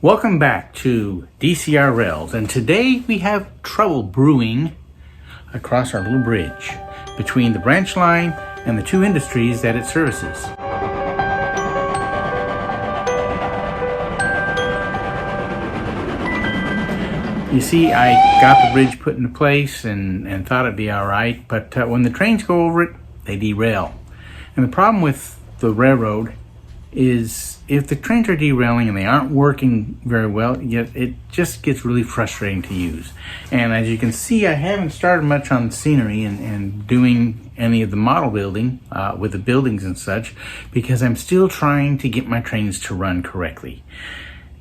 Welcome back to DCR Rails, and today we have trouble brewing across our little bridge between the branch line and the two industries that it services. You see, I got the bridge put into place and thought it'd be alright, but when the trains go over it, they derail. And the problem with the railroad is if the trains are derailing and they aren't working very well, yet it just gets really frustrating to use. And as you can see, I haven't started much on scenery and doing any of the model building with the buildings and such, because I'm still trying to get my trains to run correctly.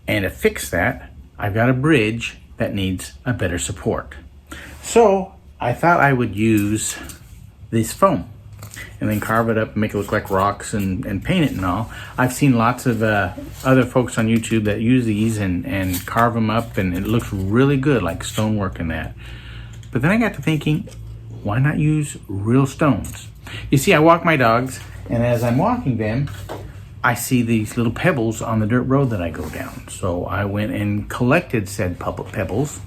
And to fix that, I've got a bridge that needs a better support. So I thought I would use this foam and then carve it up and make it look like rocks and paint it and all. I've seen lots of other folks on YouTube that use these and carve them up, and it looks really good, like stonework and that. But then I got to thinking, why not use real stones? You see, I walk my dogs, and as I'm walking them, I see these little pebbles on the dirt road that I go down. So I went and collected said pebbles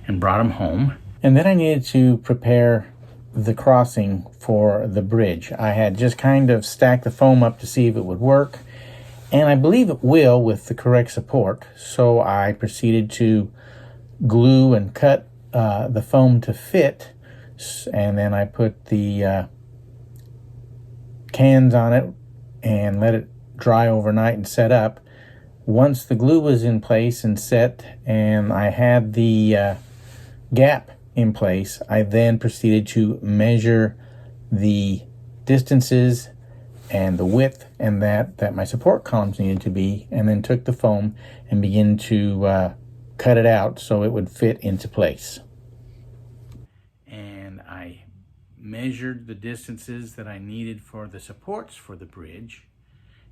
and brought them home. And then I needed to prepare the crossing for the bridge. I had just kind of stacked the foam up to see if it would work, and I believe it will with the correct support. So I proceeded to glue and cut the foam to fit, and then I put the cans on it and let it dry overnight and set up. Once the glue was in place and set and I had the gap in place, I then proceeded to measure the distances and the width and that my support columns needed to be, and then took the foam and began to cut it out so it would fit into place. And I measured the distances that I needed for the supports for the bridge,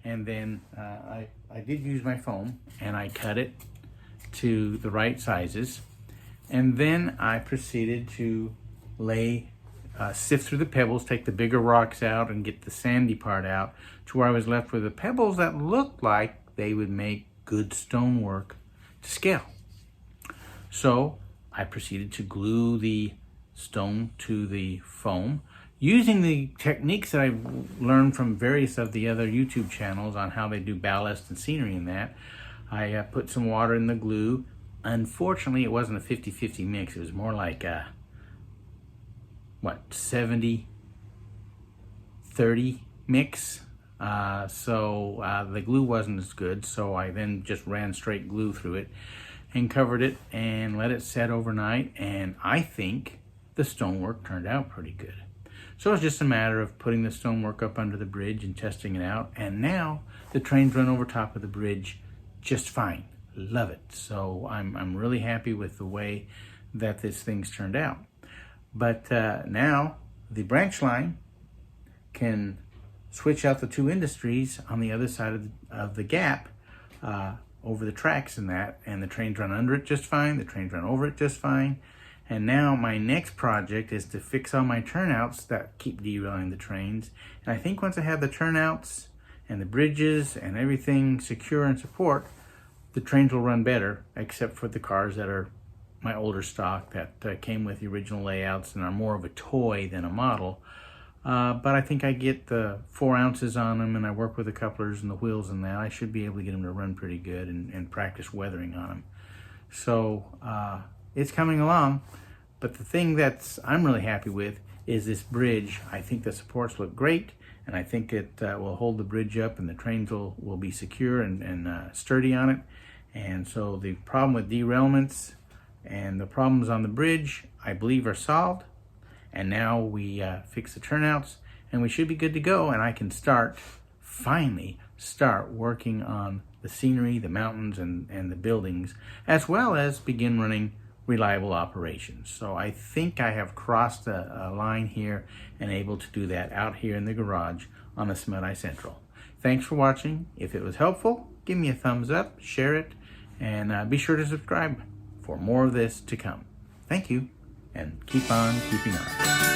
and then I did use my foam and I cut it to the right sizes. And then I proceeded to sift through the pebbles, take the bigger rocks out and get the sandy part out, to where I was left with the pebbles that looked like they would make good stonework to scale. So I proceeded to glue the stone to the foam using the techniques that I've learned from various of the other YouTube channels on how they do ballast and scenery and that. I put some water in the glue. Unfortunately, it wasn't a 50-50 mix. It was more like a, 70-30 mix. So the glue wasn't as good, so I then just ran straight glue through it and covered it and let it set overnight, and I think the stonework turned out pretty good. So it's just a matter of putting the stonework up under the bridge and testing it out, and now the trains run over top of the bridge just fine. Love it. So I'm really happy with the way that this thing's turned out. But now the branch line can switch out the two industries on the other side of the gap over the tracks and that, and the trains run under it just fine, the trains run over it just fine. And now my next project is to fix all my turnouts that keep derailing the trains. And I think once I have the turnouts and the bridges and everything secure and support, the trains will run better, except for the cars that are my older stock that came with the original layouts and are more of a toy than a model. But I think I get the 4 ounces on them, and I work with the couplers and the wheels and that. I should be able to get them to run pretty good and practice weathering on them. So it's coming along. But the thing I'm really happy with is this bridge. I think the supports look great, and I think it will hold the bridge up, and the trains will be secure and sturdy on it. And so the problem with derailments and the problems on the bridge, I believe, are solved. And now we fix the turnouts, and we should be good to go. And I can finally start working on the scenery, the mountains, and the buildings, as well as begin running reliable operations. So I think I have crossed a line here and able to do that out here in the garage on the Smuteye Central. Thanks for watching. If it was helpful, give me a thumbs up, share it, and be sure to subscribe for more of this to come. Thank you, and keep on keeping on.